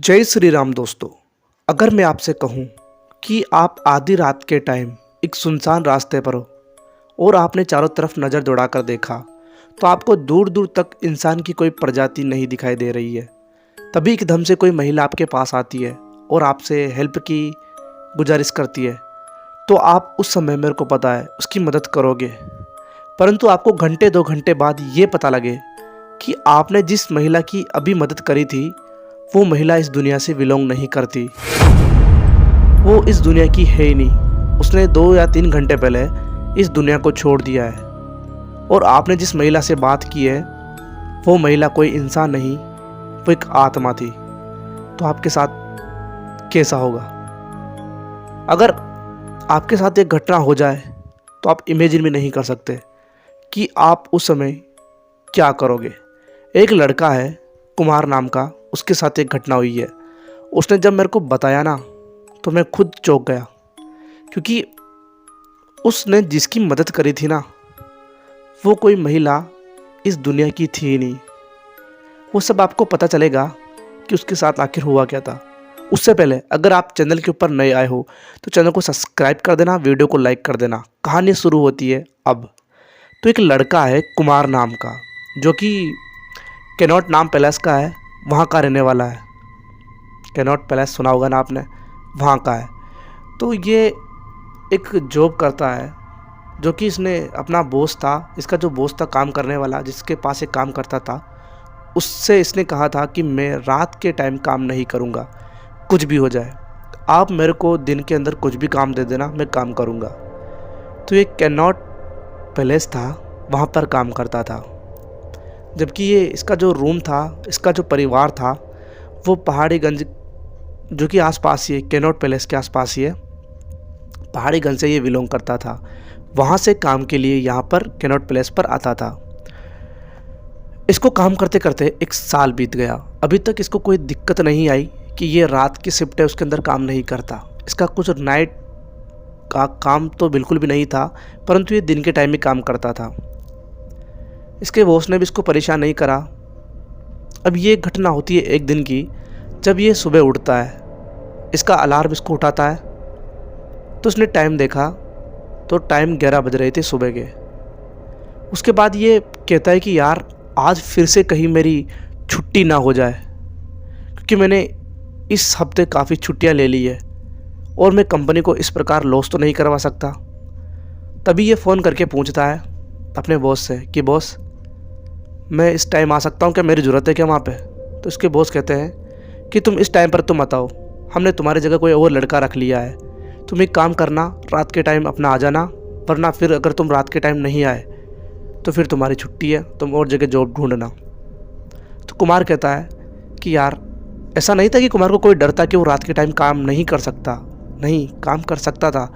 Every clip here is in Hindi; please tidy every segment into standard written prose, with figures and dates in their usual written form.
जय श्री राम दोस्तों। अगर मैं आपसे कहूं कि आप आधी रात के टाइम एक सुनसान रास्ते पर हो और आपने चारों तरफ नज़र दौड़ाकर देखा तो आपको दूर दूर तक इंसान की कोई प्रजाति नहीं दिखाई दे रही है। तभी एकदम से कोई महिला आपके पास आती है और आपसे हेल्प की गुजारिश करती है, तो आप उस समय मेरे को पता है उसकी मदद करोगे। परंतु आपको घंटे 2 घंटे बाद ये पता लगे कि आपने जिस महिला की अभी मदद करी थी वो महिला इस दुनिया से बिलोंग नहीं करती। वो इस दुनिया की है ही नहीं। उसने 2 या 3 घंटे पहले इस दुनिया को छोड़ दिया है। और आपने जिस महिला से बात की है वो महिला कोई इंसान नहीं, वो एक आत्मा थी। तो आपके साथ कैसा होगा? अगर आपके साथ एक घटना हो जाए तो आप इमेजिन भी नहीं कर सकते कि आप उस समय क्या करोगे। एक लड़का है कुमार नाम का, उसके साथ एक घटना हुई है। उसने जब मेरे को बताया ना तो मैं खुद चौंक गया, क्योंकि उसने जिसकी मदद करी थी ना वो कोई महिला इस दुनिया की थी ही नहीं। वो सब आपको पता चलेगा कि उसके साथ आखिर हुआ क्या था। उससे पहले अगर आप चैनल के ऊपर नए आए हो तो चैनल को सब्सक्राइब कर देना, वीडियो को लाइक कर देना। कहानी शुरू होती है अब। तो एक लड़का है कुमार नाम का, जो कि कैनॉट नाम पैलेस का है, वहाँ का रहने वाला है। कैनॉट पैलेस सुना होगा ना आपने, वहाँ का है। तो ये एक जॉब करता है, जो कि इसने अपना बॉस था, इसका जो बॉस था काम करने वाला, जिसके पास ये काम करता था, उससे इसने कहा था कि मैं रात के टाइम काम नहीं करूँगा, कुछ भी हो जाए, आप मेरे को दिन के अंदर कुछ भी काम दे देना, मैं काम करूँगा। तो ये कैनॉट पैलेस था, वहाँ पर काम करता था। जबकि ये इसका जो रूम था, इसका जो परिवार था, वो पहाड़ीगंज, जो कि आसपास ही है, कैनॉट पैलेस के आसपास ही है, पहाड़ीगंज से ये बिलोंग करता था। वहाँ से काम के लिए यहाँ पर कैनॉट पैलेस पर आता था। इसको काम करते करते 1 साल बीत गया। अभी तक इसको कोई दिक्कत नहीं आई कि ये रात की शिफ्ट है, उसके अंदर काम नहीं करता। इसका कुछ नाइट का काम तो बिल्कुल भी नहीं था, परंतु ये दिन के टाइम में काम करता था। इसके बॉस ने भी इसको परेशान नहीं करा। अब ये घटना होती है एक दिन की, जब ये सुबह उठता है, इसका अलार्म इसको उठाता है। तो उसने टाइम देखा तो टाइम 11 बज रहे थे सुबह के। उसके बाद ये कहता है कि यार आज फिर से कहीं मेरी छुट्टी ना हो जाए, क्योंकि मैंने इस हफ्ते काफ़ी छुट्टियां ले ली है और मैं कंपनी को इस प्रकार लॉस तो नहीं करवा सकता। तभी ये फ़ोन करके पूछता है अपने बॉस से कि बॉस, मैं इस टाइम आ सकता हूँ क्या, मेरी ज़रूरत है क्या वहाँ पे? तो इसके बॉस कहते हैं कि तुम इस टाइम पर तुम मत आओ, हमने तुम्हारी जगह कोई और लड़का रख लिया है। तुम एक काम करना, रात के टाइम अपना आ जाना, वरना फिर अगर तुम रात के टाइम नहीं आए तो फिर तुम्हारी छुट्टी है, तुम और जगह जॉब ढूंढना। तो कुमार कहता है कि यार ऐसा नहीं था कि कुमार को कोई डर था कि वो रात के टाइम काम नहीं कर सकता। नहीं, काम कर सकता था।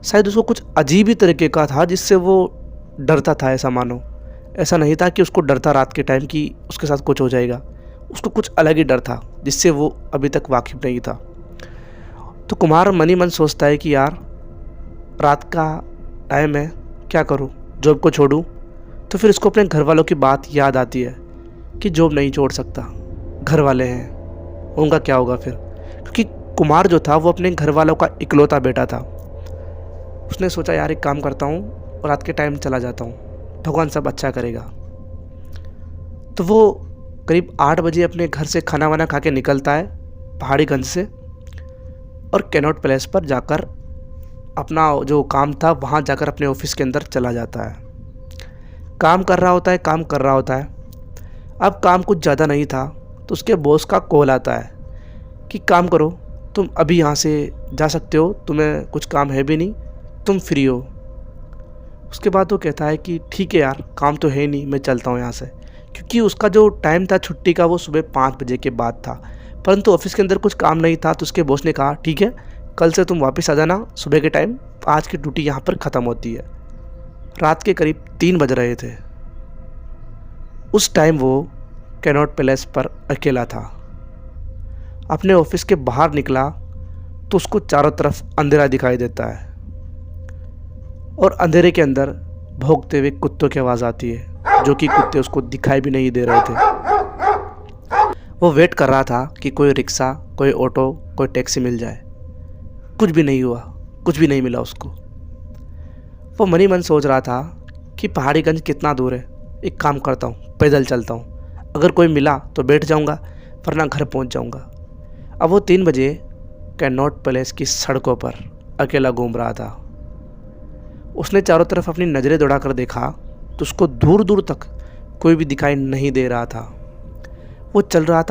शायद उसको कुछ अजीब ही तरीके का था जिससे वो डरता था, ऐसा मानो। ऐसा नहीं था कि उसको डर था रात के टाइम कि उसके साथ कुछ हो जाएगा। उसको कुछ अलग ही डर था जिससे वो अभी तक वाकिफ नहीं था। तो कुमार मन ही मन सोचता है कि यार रात का टाइम है, क्या करूं, जॉब को छोड़ूं? तो फिर इसको अपने घर वालों की बात याद आती है कि जॉब नहीं छोड़ सकता, घर वाले हैं, उनका क्या होगा फिर? क्योंकि कुमार जो था वो अपने घर वालों का इकलौता बेटा था। उसने सोचा यार एक काम करता हूँ और रात के टाइम चला जाता हूँ, भगवान सब अच्छा करेगा। तो वो करीब 8 बजे अपने घर से खाना वाना खा के निकलता है पहाड़ीगंज से, और कैनॉट पैलेस पर जाकर अपना जो काम था वहाँ जाकर अपने ऑफिस के अंदर चला जाता है। काम कर रहा होता है, काम कर रहा होता है। अब काम कुछ ज़्यादा नहीं था तो उसके बॉस का कॉल आता है कि काम करो, तुम अभी यहाँ से जा सकते हो, तुम्हें कुछ काम है भी नहीं, तुम फ्री हो। उसके बाद वो कहता है कि ठीक है यार, काम तो है नहीं, मैं चलता हूँ यहाँ से। क्योंकि उसका जो टाइम था छुट्टी का वो सुबह 5 बजे के बाद था, परंतु ऑफिस के अंदर कुछ काम नहीं था। तो उसके बॉस ने कहा ठीक है, कल से तुम वापस आ जाना सुबह के टाइम, आज की ड्यूटी यहाँ पर ख़त्म होती है। रात के करीब 3 बज रहे थे। उस टाइम वो कैनॉट पैलेस पर अकेला था। अपने ऑफिस के बाहर निकला तो उसको चारों तरफ अंधेरा दिखाई देता है, और अंधेरे के अंदर भौंकते हुए कुत्तों की आवाज़ आती है, जो कि कुत्ते उसको दिखाई भी नहीं दे रहे थे। वो वेट कर रहा था कि कोई रिक्शा, कोई ऑटो, कोई टैक्सी मिल जाए। कुछ भी नहीं हुआ, कुछ भी नहीं मिला उसको। वो मन ही मन सोच रहा था कि पहाड़ीगंज कितना दूर है, एक काम करता हूँ, पैदल चलता हूँ, अगर कोई मिला तो बैठ जाऊँगा, वरना घर पहुँच जाऊँगा। अब वो 3 बजे कैनॉट पैलेस की सड़कों पर अकेला घूम रहा था। उसने चारों तरफ अपनी नज़रें दौड़ा कर देखा तो उसको दूर दूर तक कोई भी दिखाई नहीं दे रहा था। वो चल रहा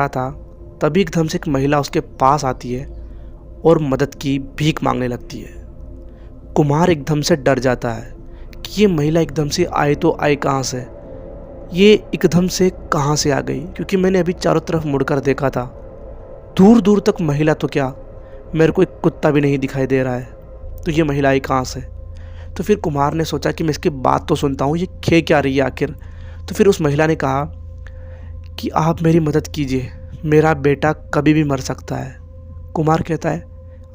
था, तभी एकदम से एक महिला उसके पास आती है और मदद की भीख मांगने लगती है। कुमार एकदम से डर जाता है कि ये महिला एकदम से आई तो आई कहाँ से, ये एकदम से कहाँ से आ गई, क्योंकि मैंने अभी चारों तरफ मुड़कर देखा था, दूर दूर तक महिला तो क्या, मेरे को एक कुत्ता भी नहीं दिखाई दे रहा है, तो ये महिला आई कहाँ से। तो फिर कुमार ने सोचा कि मैं इसकी बात तो सुनता हूँ, ये खे क्या रही है आखिर। तो फिर उस महिला ने कहा कि आप मेरी मदद कीजिए, मेरा बेटा कभी भी मर सकता है। कुमार कहता है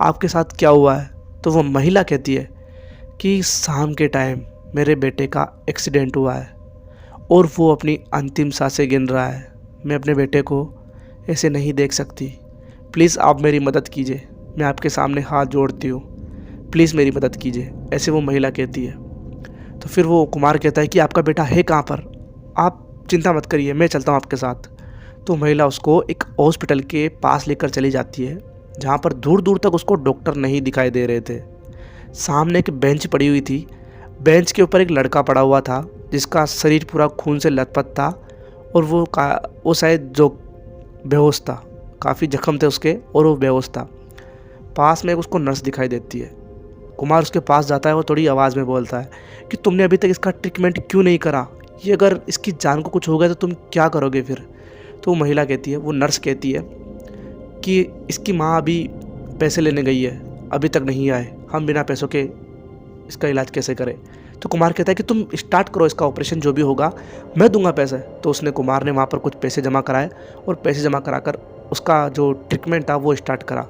आपके साथ क्या हुआ है। तो वो महिला कहती है कि शाम के टाइम मेरे बेटे का एक्सीडेंट हुआ है और वो अपनी अंतिम सांसें गिन रहा है, मैं अपने बेटे को ऐसे नहीं देख सकती, प्लीज़ आप मेरी मदद कीजिए, मैं आपके सामने हाथ जोड़ती हूँ, प्लीज़ मेरी मदद कीजिए, ऐसे वो महिला कहती है। तो फिर वो कुमार कहता है कि आपका बेटा है कहाँ पर, आप चिंता मत करिए, मैं चलता हूँ आपके साथ। तो महिला उसको एक हॉस्पिटल के पास लेकर चली जाती है, जहाँ पर दूर दूर तक उसको डॉक्टर नहीं दिखाई दे रहे थे। सामने एक बेंच पड़ी हुई थी, बेंच के ऊपर एक लड़का पड़ा हुआ था जिसका शरीर पूरा खून से लथपथ था और वो शायद जो बेहोश था, काफ़ी जख्म थे उसके और वो बेहोश था। पास में उसको नर्स दिखाई देती है। कुमार उसके पास जाता है और थोड़ी आवाज़ में बोलता है कि तुमने अभी तक इसका ट्रीटमेंट क्यों नहीं करा, ये अगर इसकी जान को कुछ हो गया तो तुम क्या करोगे फिर। तो वो महिला कहती है, वो नर्स कहती है कि इसकी माँ अभी पैसे लेने गई है, अभी तक नहीं आए, हम बिना पैसों के इसका इलाज कैसे करें। तो कुमार कहता है कि तुम स्टार्ट करो इसका ऑपरेशन, जो भी होगा मैं दूंगा पैसे। तो कुमार ने वहाँ पर कुछ पैसे जमा कराए और पैसे जमा कराकर उसका जो ट्रीटमेंट था वो स्टार्ट करा।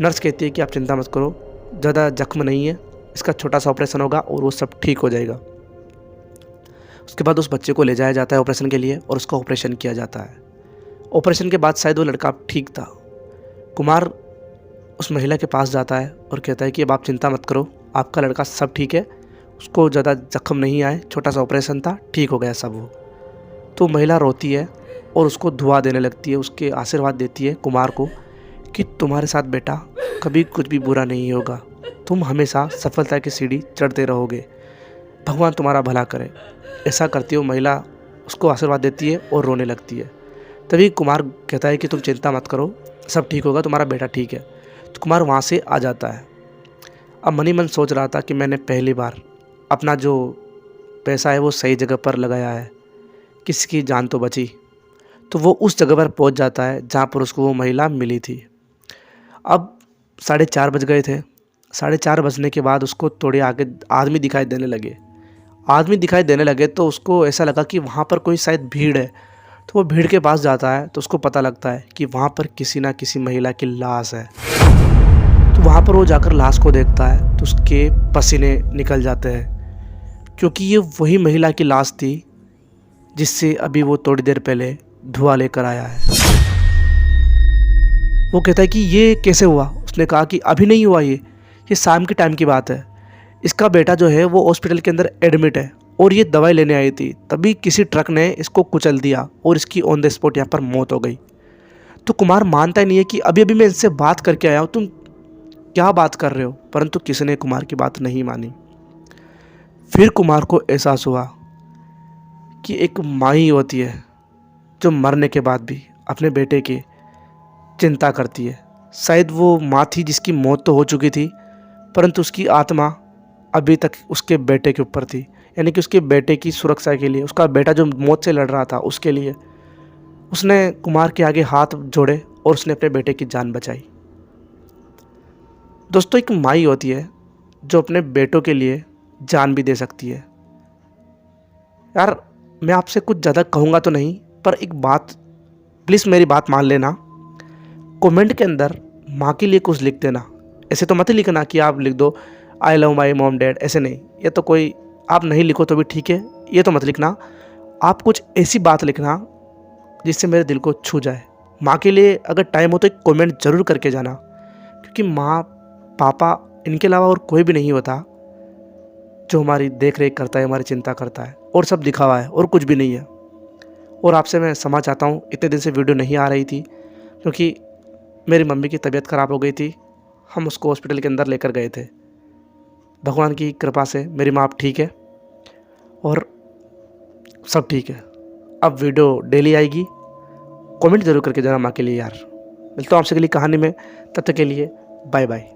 नर्स कहती है कि आप चिंता मत करो, ज़्यादा जख्म नहीं है, इसका छोटा सा ऑपरेशन होगा और वो सब ठीक हो जाएगा। उसके बाद उस बच्चे को ले जाया जाता है ऑपरेशन के लिए और उसका ऑपरेशन किया जाता है। ऑपरेशन के बाद शायद वो लड़का ठीक था। कुमार उस महिला के पास जाता है और कहता है कि अब आप चिंता मत करो, आपका लड़का सब ठीक है, उसको ज़्यादा जख्म नहीं आए, छोटा सा ऑपरेशन था, ठीक हो गया सब वो। तो महिला रोती है और उसको दुआ देने लगती है, उसके आशीर्वाद देती है कुमार को कि तुम्हारे साथ बेटा कभी कुछ भी बुरा नहीं होगा, तुम हमेशा सफलता की सीढ़ी चढ़ते रहोगे, भगवान तुम्हारा भला करे। ऐसा करती हुई महिला उसको आशीर्वाद देती है और रोने लगती है। तभी कुमार कहता है कि तुम चिंता मत करो, सब ठीक होगा, तुम्हारा बेटा ठीक है। तो कुमार वहाँ से आ जाता है। अब मन ही मन सोच रहा था कि मैंने पहली बार अपना जो पैसा है वो सही जगह पर लगाया है, किसी की जान तो बची। तो वो उस जगह पर पहुंच जाता है जहां पर उसको वो महिला मिली थी। अब 4:30 बज गए थे। 4:30 बजने के बाद उसको थोड़े आगे आदमी दिखाई देने लगे तो उसको ऐसा लगा कि वहाँ पर कोई शायद भीड़ है। तो वो भीड़ के पास जाता है तो उसको पता लगता है कि वहाँ पर किसी ना किसी महिला की लाश है। तो वहाँ पर वो जाकर लाश को देखता है तो उसके पसीने निकल जाते हैं, क्योंकि ये वही महिला की लाश थी जिससे अभी वो थोड़ी देर पहले धुआं लेकर आया है। वो कहता है कि ये कैसे हुआ। उसने कहा कि अभी नहीं हुआ, ये शाम के टाइम की बात है। इसका बेटा जो है वो हॉस्पिटल के अंदर एडमिट है और ये दवाई लेने आई थी, तभी किसी ट्रक ने इसको कुचल दिया और इसकी ऑन द स्पॉट यहाँ पर मौत हो गई। तो कुमार मानता ही नहीं है कि अभी अभी मैं इससे बात करके आया हूँ, तुम क्या बात कर रहे हो। परंतु किसी ने कुमार की बात नहीं मानी। फिर कुमार को एहसास हुआ कि एक माँ ही होती है जो मरने के बाद भी अपने बेटे की चिंता करती है। शायद वो माँ थी जिसकी मौत तो हो चुकी थी, परंतु उसकी आत्मा अभी तक उसके बेटे के ऊपर थी, यानी कि उसके बेटे की सुरक्षा के लिए, उसका बेटा जो मौत से लड़ रहा था उसके लिए उसने कुमार के आगे हाथ जोड़े और उसने अपने बेटे की जान बचाई। दोस्तों, एक माँ ही होती है जो अपने बेटों के लिए जान भी दे सकती है। यार, मैं आपसे कुछ ज़्यादा कहूँगा तो नहीं, पर एक बात प्लीज़ मेरी बात मान लेना। कमेंट के अंदर माँ के लिए कुछ लिख देना। ऐसे तो मत लिखना कि आप लिख दो I love my mom dad, ऐसे नहीं। ये तो कोई आप नहीं लिखो तो भी ठीक है, ये तो मत लिखना। आप कुछ ऐसी बात लिखना जिससे मेरे दिल को छू जाए। माँ के लिए अगर टाइम हो तो एक कमेंट ज़रूर करके जाना, क्योंकि माँ पापा इनके अलावा और कोई भी नहीं होता जो हमारी देख रेख करता है, हमारी चिंता करता है, और सब दिखावा है और कुछ भी नहीं है। और आपसे मैं क्षमा चाहता हूँ, इतने दिन से वीडियो नहीं आ रही थी क्योंकि मेरी मम्मी की तबीयत ख़राब हो गई थी। हम उसको हॉस्पिटल के अंदर लेकर गए थे। भगवान की कृपा से मेरी माँ अब ठीक है और सब ठीक है। अब वीडियो डेली आएगी। कमेंट ज़रूर करके जाना माँ के लिए यार। मिलता हूँ आपसे अगली कहानी में, तब तक के लिए बाय बाय।